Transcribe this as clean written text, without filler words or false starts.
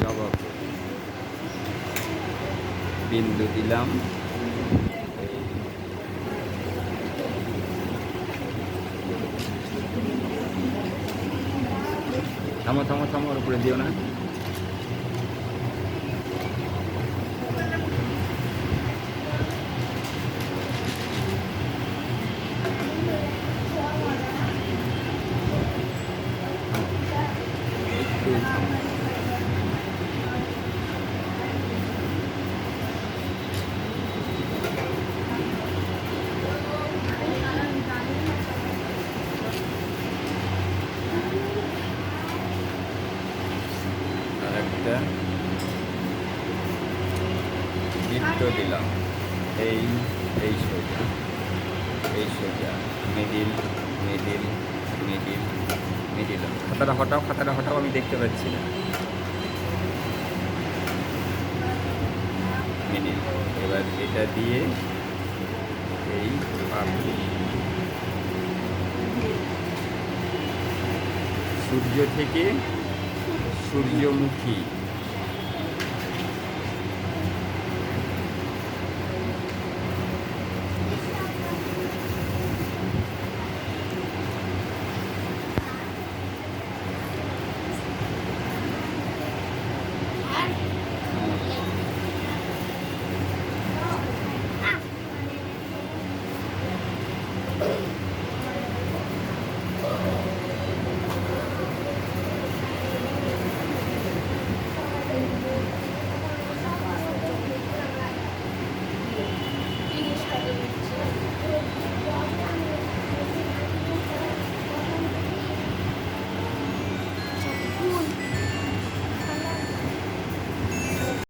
জবা ফুল, বিন্দু দিলাম, থামো থামো থামো, ওর উপরে দিও না। একটু থামো। আর একটা বৃত্ত দিলাম, এই এই সোজা, এই সোজা, মিডিল মিডিল মিডিল মিডিল। খাতাটা হটাও, খাতাটা হটাও, আমি দেখতে পাচ্ছি না। মিডিল। এবার এটা দিয়ে এই পাপড়ি, সূর্য থেকে সূর্যমুখী।